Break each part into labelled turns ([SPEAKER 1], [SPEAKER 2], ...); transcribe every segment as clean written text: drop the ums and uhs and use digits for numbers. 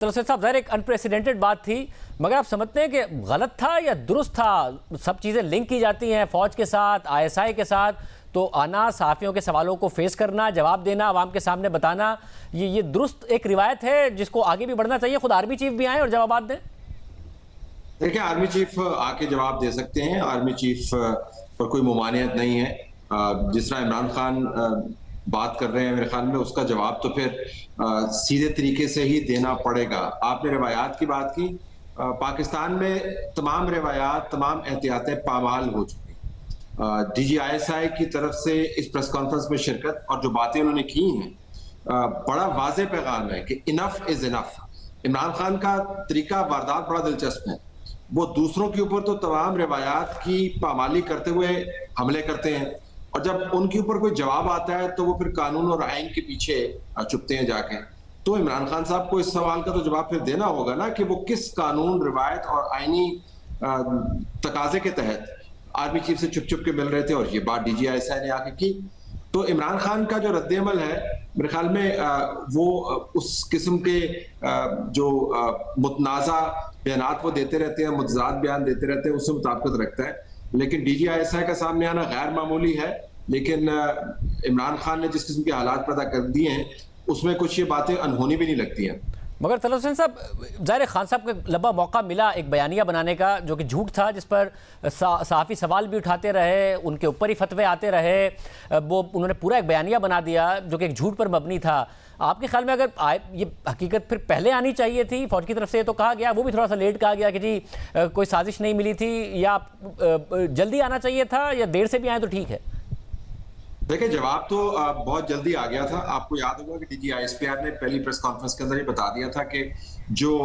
[SPEAKER 1] تو سید صاحب ظاہر ایک انپریسیڈنٹڈ بات تھی، مگر آپ سمجھتے ہیں کہ غلط تھا یا درست تھا؟ سب چیزیں لنک کی جاتی ہیں فوج کے ساتھ، آئی ایس آئی کے ساتھ، تو آنا، صحافیوں کے سوالوں کو فیس کرنا، جواب دینا، عوام کے سامنے بتانا، یہ درست ایک روایت ہے جس کو آگے بھی بڑھنا چاہیے؟ خود آرمی چیف بھی آئیں اور جوابات دیں؟
[SPEAKER 2] دیکھیں، آرمی چیف آ کے جواب دے سکتے ہیں، آرمی چیف پر کوئی ممانعت نہیں ہے۔ جس طرح عمران خان بات کر رہے ہیں، میرے خیال میں اس کا جواب تو پھر سیدھے طریقے سے ہی دینا پڑے گا۔ آپ نے روایات کی بات کی، پاکستان میں تمام روایات، تمام احتیاطیں پامال ہو چکی ہیں۔ D G I S I کی طرف سے اس پریس کانفرنس میں شرکت اور جو باتیں انہوں نے کی ہیں، بڑا واضح پیغام ہے کہ انف از انف۔ عمران خان کا طریقہ واردات بڑا دلچسپ ہے، وہ دوسروں کے اوپر تو تمام روایات کی پامالی کرتے ہوئے حملے کرتے ہیں، اور جب ان کے اوپر کوئی جواب آتا ہے تو وہ پھر قانون اور آئین کے پیچھے چھپتے ہیں جا کے۔ تو عمران خان صاحب کو اس سوال کا تو جواب پھر دینا ہوگا نا کہ وہ کس قانون، روایت اور آئینی تقاضے کے تحت آرمی چیف سے چھپ چھپ کے مل رہے تھے، اور یہ بات D G I S I نے آ کے کی۔ تو عمران خان کا جو رد عمل ہے، میرے خیال میں وہ اس قسم کے جو متنازع بیانات وہ دیتے رہتے ہیں، متضاد بیان دیتے رہتے ہیں، اس سے مطابقت رکھتا ہے۔ لیکن D G I S I کا سامنے آنا غیر معمولی ہے، لیکن عمران خان نے جس قسم کے حالات پیدا کر دیے ہیں، اس میں کچھ یہ باتیں انہونی بھی نہیں لگتی ہیں۔
[SPEAKER 1] مگر طلعت حسین صاحب، ظاہر خان صاحب کو لمبا موقع ملا ایک بیانیہ بنانے کا جو کہ جھوٹ تھا، جس پر صحافی سوال بھی اٹھاتے رہے، ان کے اوپر ہی فتوے آتے رہے، وہ انہوں نے پورا ایک بیانیہ بنا دیا جو کہ ایک جھوٹ پر مبنی تھا۔ آپ کے خیال میں اگر یہ حقیقت پھر پہلے آنی چاہیے تھی؟ فوج کی طرف سے تو کہا گیا، وہ بھی تھوڑا سا لیٹ کہا گیا کہ جی کوئی سازش نہیں ملی تھی، یا جلدی آنا چاہیے تھا، یا دیر سے بھی آئیں تو ٹھیک ہے؟
[SPEAKER 2] دیکھیں، جواب تو بہت جلدی آ گیا تھا۔ آپ کو یاد ہوگا کہ D G I S P R نے پہلی پریس کانفرنس کے اندر یہ بتا دیا تھا کہ جو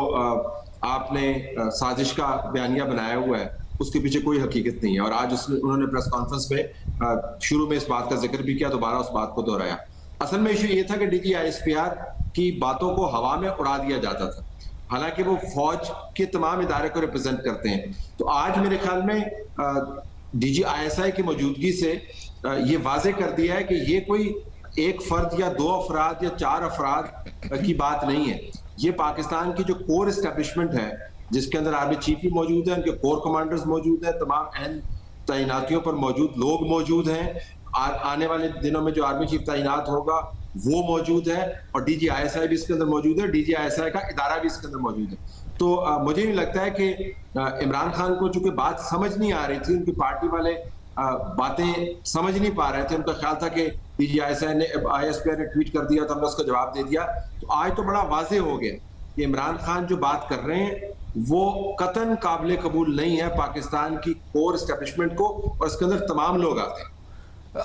[SPEAKER 2] آپ نے سازش کا بیانیہ بنایا ہوا ہے اس کے پیچھے کوئی حقیقت نہیں ہے، اور آج انہوں نے پریس کانفرنس میں شروع میں اس بات کا ذکر بھی کیا، دوبارہ اس بات کو دہرایا۔ اصل میں ایشو یہ تھا کہ D G I S P R کی باتوں کو ہوا میں اڑا دیا جاتا تھا، حالانکہ وہ فوج کے تمام ادارے کو ریپرزینٹ کرتے ہیں۔ تو آج میرے خیال میں D G I S I کی موجودگی سے یہ واضح کر دیا ہے کہ یہ کوئی ایک فرد یا دو افراد یا چار افراد کی بات نہیں ہے، یہ پاکستان کی جو کور اسٹیبلشمنٹ ہے، جس کے اندر آرمی چیف بھی موجود ہیں، ان کے کور کمانڈرز موجود ہیں، تمام اہم تعیناتیوں پر موجود لوگ موجود ہیں، آنے والے دنوں میں جو آرمی چیف تعینات ہوگا وہ موجود ہے، اور D G I S I بھی اس کے اندر موجود ہے، D G I S I کا ادارہ بھی اس کے اندر موجود ہے۔ تو مجھے نہیں لگتا ہے کہ عمران خان کو چونکہ بات سمجھ نہیں آ رہی تھی، ان کی پارٹی والے باتیں سمجھ نہیں پا رہے تھے، ان کا خیال تھا کہ D G I S I نے آئی ایس پی آر نے ٹویٹ کر دیا تو ہم نے اس کا جواب دے دیا۔ تو آج تو بڑا واضح ہو گیا کہ عمران خان جو بات کر رہے ہیں وہ قطعاً قابل قبول نہیں ہے پاکستان کی کور اسٹیبلشمنٹ کو، اور اس کے اندر تمام لوگ آتے ہیں۔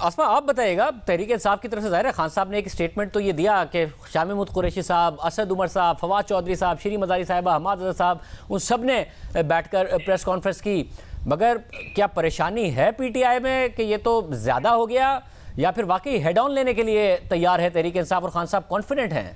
[SPEAKER 1] اسما، آپ بتائیے گا، تحریک انصاف کی طرف سے ظاہر ہے خان صاحب نے ایک سٹیٹمنٹ تو یہ دیا کہ شاہ محمود قریشی صاحب، اسد عمر صاحب، فواد چودھری صاحب، شیریں مزاری صاحبہ، حماد اظہر صاحب، ان سب نے بیٹھ کر پریس کانفرنس کی، مگر کیا پریشانی ہے پی ٹی آئی میں کہ یہ تو زیادہ ہو گیا، یا پھر واقعی ہیڈ آن لینے کے لیے تیار ہے تحریک انصاف اور خان صاحب کانفیڈنٹ ہیں؟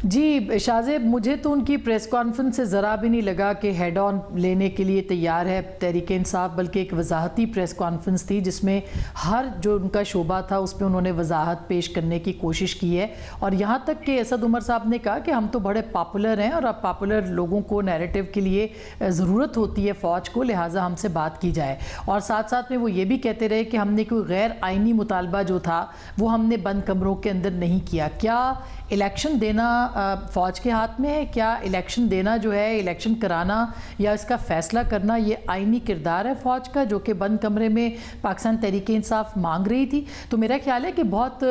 [SPEAKER 3] جی شاہزیب، مجھے تو ان کی پریس کانفرنس سے ذرا بھی نہیں لگا کہ ہیڈ آن لینے کے لیے تیار ہے تحریک انصاف، بلکہ ایک وضاحتی پریس کانفرنس تھی جس میں ہر جو ان کا شعبہ تھا اس پہ انہوں نے وضاحت پیش کرنے کی کوشش کی ہے، اور یہاں تک کہ اسد عمر صاحب نے کہا کہ ہم تو بڑے پاپولر ہیں، اور اب پاپولر لوگوں کو نیریٹو کے لیے ضرورت ہوتی ہے فوج کو، لہٰذا ہم سے بات کی جائے، اور ساتھ ساتھ میں وہ یہ بھی کہتے رہے کہ ہم نے کوئی غیر آئینی مطالبہ جو تھا وہ ہم نے بند کمروں کے اندر نہیں کیا۔ کیا الیکشن دینا فوج کے ہاتھ میں ہے؟ کیا الیکشن دینا جو ہے، الیکشن کرانا یا اس کا فیصلہ کرنا، یہ آئینی کردار ہے فوج کا جو کہ بند کمرے میں پاکستان تحریک انصاف مانگ رہی تھی؟ تو میرا خیال ہے کہ بہت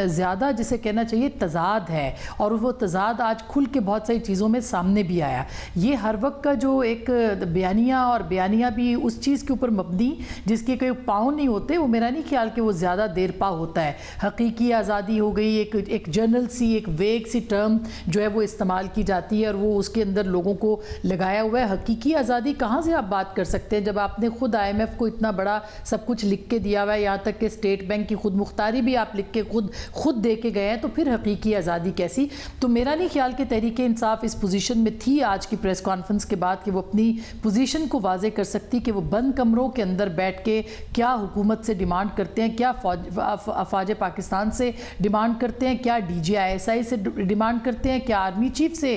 [SPEAKER 3] زیادہ جسے کہنا چاہیے تضاد ہے، اور وہ تضاد آج کھل کے بہت ساری چیزوں میں سامنے بھی آیا۔ یہ ہر وقت کا جو ایک بیانیہ، اور بیانیہ بھی اس چیز کے اوپر مبنی جس کے کوئی پاؤں نہیں ہوتے، وہ میرا نہیں خیال کہ وہ زیادہ دیر پا ہوتا ہے۔ حقیقی آزادی ہو گئی، ایک جنرل سی، ایک ویگ سی ٹرم जो है वो इस्तेमाल की जाती है और वो उसके अंदर लोगों को लगाया हुआ है। हकीकी आज़ादी कहाँ से आप बात कर सकते हैं जब आपने खुद IMF को इतना बड़ा सब कुछ लिख के दिया हुआ है, यहाँ तक कि स्टेट बैंक की खुद मुख्तारी भी आप लिख के खुद दे के गए हैं, तो फिर हकीकी आज़ादी कैसी? तो मेरा नहीं ख्याल कि तहरीक इंसाफ इस पोजीशन में थी आज की प्रेस कॉन्फ्रेंस के बाद कि वो अपनी पोजीशन को वाज़े कर सकती कि वो बंद कमरों के अंदर बैठ के क्या हुकूमत से डिमांड करते हैं, क्या अफवाज पाकिस्तान से डिमांड करते हैं, क्या DGI-SI से डिमांड करते हैं, क्या आर्मी चीफ से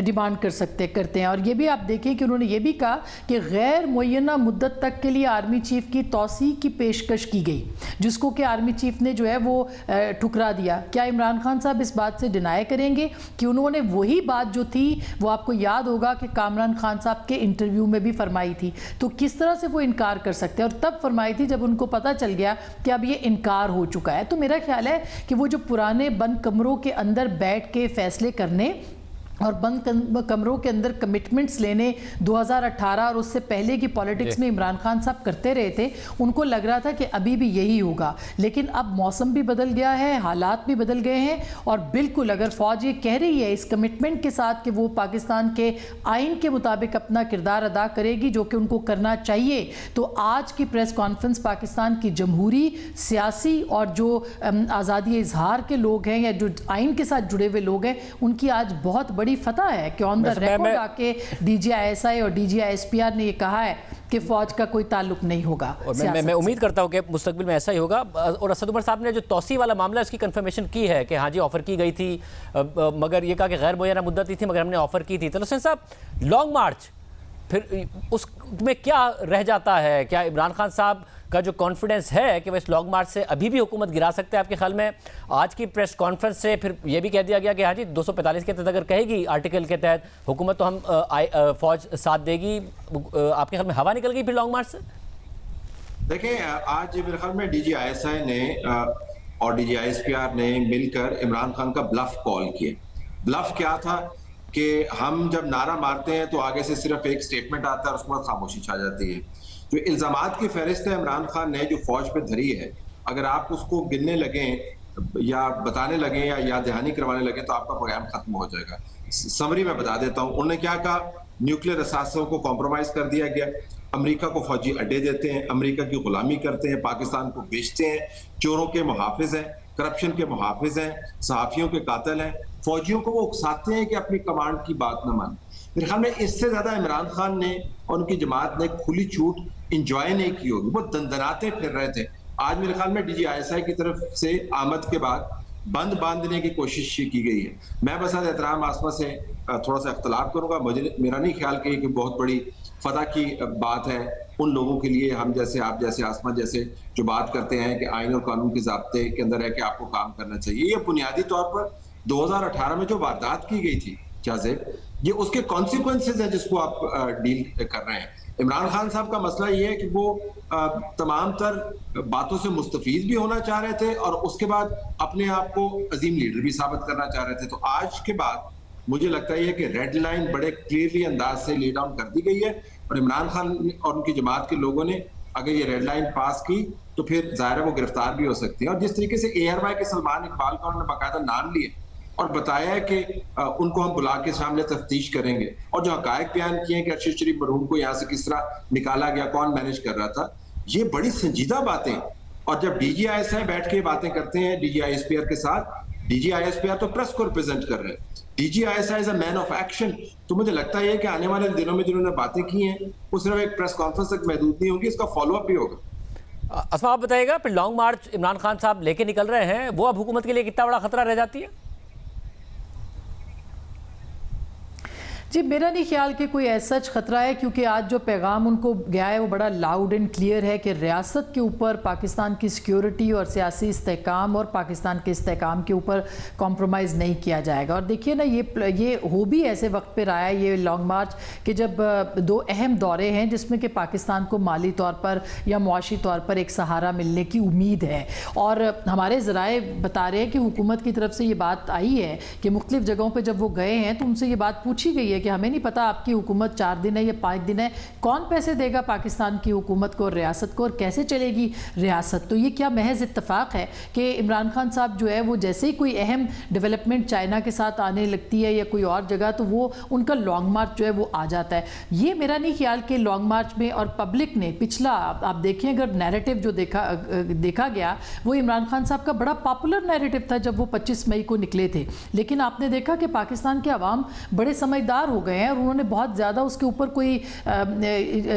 [SPEAKER 3] डिमांड करते हैं। और ये भी आप देखें कि उन्होंने ये भी कहा कि गैर मुअय्यना मुद्दत तक के लिए आर्मी चीफ की तौसी की पेशकश की गई, जिसको कि आर्मी चीफ ने जो है वो ठुकरा दिया। क्या इमरान खान साहब इस बात से डिनाई करेंगे कि उन्होंने वही बात जो थी वो आपको याद होगा कि कामरान खान साहब के इंटरव्यू में भी फरमाई थी, तो किस तरह से वो इनकार कर सकते हैं? और तब फरमाई थी जब उनको पता चल गया कि अब ये इनकार हो चुका है। तो मेरा ख्याल है कि वो जो पुराने बंद कमरों के अंदर बैठ के फैसले करने और बंद कमरों के अंदर कमिटमेंट्स लेने 2018 और उससे पहले की पॉलिटिक्स में इमरान खान साहब करते रहे थे, उनको लग रहा था कि अभी भी यही होगा। लेकिन अब मौसम भी बदल गया है, हालात भी बदल गए हैं, और बिल्कुल अगर फ़ौज ये कह रही है इस कमिटमेंट के साथ कि वो पाकिस्तान के आइन के मुताबिक अपना किरदार अदा करेगी, जो कि उनको करना चाहिए, तो आज की प्रेस कॉन्फ्रेंस पाकिस्तान की जमहूरी, सियासी और जो आज़ादी इजहार के लोग हैं या जो आइन के साथ जुड़े हुए लोग हैं, उनकी आज बहुत बड़ी फतह है कि ऑन द रिकॉर्ड आके DGI-SI और DGI-SPR ने ये कहा है कि फौज का कोई ताल्लुक नहीं होगा।
[SPEAKER 1] और मैं उम्मीद करता हूँ कि मुस्तकबिल में ऐसा ही होगा। और असद उमर साहब ने जो तौसी वाला मामला उसकी कंफर्मेशन की है कि हाँ जी ऑफ़र की गई थी, मगर ये कहा कि गैर मुअय्यना मुद्दत थी मगर हमने ऑफ़र की थी। तो हुसैन साहब, लॉन्ग मार्च फिर उसमें क्या रह जाता है? क्या इमरान खान साहब का जो कॉन्फिडेंस है कि वो इस लॉन्ग मार्च से अभी भी हुकूमत गिरा सकते हैं आपके ख्याल में? आज की प्रेस कॉन्फ्रेंस से फिर ये भी कह दिया गया कि हाँ जी 245 के तहत अगर कहेगी आर्टिकल के तहत हुकूमत तो हम फौज साथ देगी। आपके ख्याल में हवा निकल गई फिर लॉन्ग मार्च से?
[SPEAKER 2] देखें, आज मेरे ख्याल में DGI-SI ने और DGI-SPR ने मिलकर इमरान खान का ब्लफ कॉल किया। ब्लफ क्या था कि हम जब नारा मारते हैं तो आगे से सिर्फ एक स्टेटमेंट आता है और उसके बाद खामोशी छा जाती है। जो इल्जामात की फहरिस्त है इमरान खान ने जो फौज पे धरी है, अगर आप उसको गिनने लगें या बताने लगें या याद दहानी करवाने लगें तो आपका प्रोग्राम खत्म हो जाएगा। समरी में बता देता हूं। उन्होंने क्या कहा? न्यूक्लियर असासों को कॉम्प्रोमाइज कर दिया गया, अमेरिका को फौजी अड्डे देते हैं, अमेरिका की गुलामी करते हैं, पाकिस्तान को बेचते हैं, चोरों के मुहाफिज हैं, करप्शन के मुहाफिज हैं, सहाफियों के कातिल हैं, फौजियों को वो उकसाते हैं कि अपनी कमांड की बात न माने। मेरे ख्याल में इससे ज्यादा इमरान खान ने और उनकी जमात ने खुली छूट इंजॉय नहीं की होगी। वो दंदनाते फिर रहे थे। आज मेरे ख्याल में DGI-SI की तरफ से आमद के बाद बंद बांधने की कोशिश की गई है। मैं बस एहतराम आसमा से थोड़ा सा इख्तलाफ करूंगा। मेरा नहीं ख्याल कि बहुत बड़ी फतह की बात है उन लोगों के लिए, हम जैसे, आप जैसे, आसमा जैसे, जो बात करते हैं कि आइन और कानून के ज़ाब्ते के अंदर है कि आपको काम करना चाहिए। ये बुनियादी तौर पर 2018 में जो वारदात की गई थी जाज़ेब, ये उसके कॉन्सिक्वेंसेज है जिसको आप डील कर रहे हैं। इमरान खान साहब का मसला ये है कि वो तमाम तर बातों से मुस्तफीद भी होना चाह रहे थे और उसके बाद अपने आप को अजीम लीडर भी साबित करना चाह रहे थे। तो आज के बाद मुझे लगता है कि रेड लाइन बड़े क्लियरली अंदाज से ले डाउन कर दी गई है और इमरान खान और उनकी जमात के लोगों ने अगर ये रेड लाइन पास की तो फिर जाहिर है वो गिरफ्तार भी हो सकती है। और जिस तरीके से ARY के सलमान इकबाल का उन्होंने बाकायदा नाम लिए और बताया है कि उनको हम बुला के सामने तफ्तीश करेंगे, और जो हकायक बयान किए हैं कि अरशद शरीफ मरहूम को यहाँ से किस तरह निकाला गया, कौन मैनेज कर रहा था, ये बड़ी संजीदा बातें। और जब DGI-SI बैठ के बातें करते हैं DGI-SPR के साथ, DGI-SPR तो प्रेस को रिप्रेजेंट कर रहे हैं, DGI-SI is a man of action. तो मुझे लगता है कि आने वाले दिनों में जिन्होंने बातें की हैं वो सिर्फ एक प्रेस कॉन्फ्रेंस तक महदूद नहीं होगी, इसका फॉलोअप भी होगा।
[SPEAKER 1] अस्मा, आप बताइएगा फिर लॉन्ग मार्च इमरान खान साहब लेके निकल रहे हैं, वो अब हुकूमत के लिए कितना बड़ा खतरा रह जाती है?
[SPEAKER 3] जी, मेरा नहीं ख्याल कि कोई ऐसा सच ख़तरा है, क्योंकि आज जो पैगाम उनको गया है वो बड़ा लाउड एंड क्लियर है कि रियासत के ऊपर पाकिस्तान की सिक्योरिटी और सियासी इस्तेहकाम और पाकिस्तान के इस्तेहकाम के ऊपर कॉम्प्रोमाइज़ नहीं किया जाएगा। और देखिए ना, ये हो भी ऐसे वक्त पर आया ये लॉन्ग मार्च कि जब दो अहम दौरे हैं जिसमें कि पाकिस्तान को माली तौर पर या मुआशी तौर पर एक सहारा मिलने की उम्मीद है। और हमारे ज़राए बता रहे हैं कि हुकूमत की तरफ से ये बात आई है कि मुख्तलिफ़ जगहों पर जब वो गए हैं तो उनसे ये बात पूछी गई है है कि हमें नहीं पता आपकी हुकूमत 4 दिन है या 5 दिन है, कौन पैसे देगा पाकिस्तान की हुकूमत को और रियासत को, और कैसे चलेगी रियासत। तो ये क्या महज इत्तफाक है कि इमरान खान साहब जो है वो जैसे ही कोई अहम डेवलपमेंट चाइना के साथ आने लगती है या कोई और जगह, तो वो उनका लॉन्ग मार्च जो है वो आ जाता है। ये मेरा नहीं ख्याल कि लॉन्ग मार्च में, और पब्लिक ने पिछला आप देखें अगर नैरेटिव जो देखा गया वो इमरान खान साहब का बड़ा पॉपुलर नैरेटिव था जब वो 25 मई को निकले थे, लेकिन आपने देखा कि पाकिस्तान के अवाम बड़े समझदार हो गए हैं और उन्होंने बहुत ज़्यादा उसके ऊपर कोई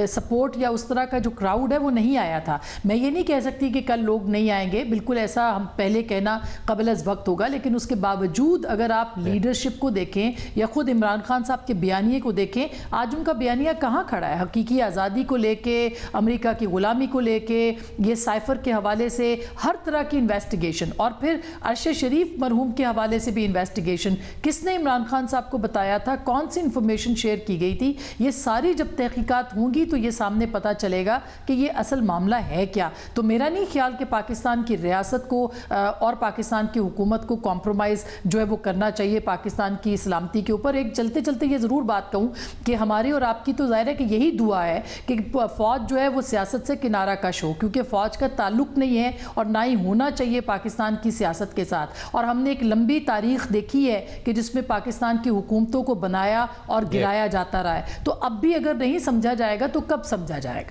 [SPEAKER 3] सपोर्ट या उस तरह का जो क्राउड है वो नहीं आया था। मैं ये नहीं कह सकती कि कल लोग नहीं आएंगे, बिल्कुल ऐसा हम पहले कहना कबल अज़ वक्त होगा, लेकिन उसके बावजूद अगर आप लीडरशिप को देखें या खुद इमरान खान साहब के बयानिए को देखें, आज उनका बयानिया कहाँ खड़ा है? हकीकी आज़ादी को लेके, अमेरिका की ग़ुलामी को लेके, ये साइफर के हवाले से हर तरह की इन्वेस्टिगेशन, और फिर अरशद शरीफ मरहूम के हवाले से भी इन्वेस्टिगेशन, किसने इमरान खान साहब को बताया था, कौन सी इंफॉर्मेशन शेयर की गई थी, ये सारी जब तहकीकात होंगी तो ये सामने पता चलेगा कि ये असल मामला है क्या। तो मेरा नहीं ख्याल कि पाकिस्तान की रियासत को और पाकिस्तान की हुकूमत को कॉम्प्रोमाइज़ जो है वो करना चाहिए पाकिस्तान की सलामती के ऊपर। एक चलते चलते ये ज़रूर बात कहूँ कि हमारी और आपकी तो ज़ाहिर है कि यही दुआ है कि फ़ौज जो है वो सियासत से किनारा कश हो, क्योंकि फ़ौज का ताल्लुक़ नहीं है और ना ही होना चाहिए पाकिस्तान की सियासत के साथ। और हमने एक लंबी तारीख़ देखी है कि जिसमें पाकिस्तान की हुकूमतों को बनाया और गिराया जाता रहा है। तो अब भी अगर नहीं समझा जाएगा तो कब समझा जाएगा?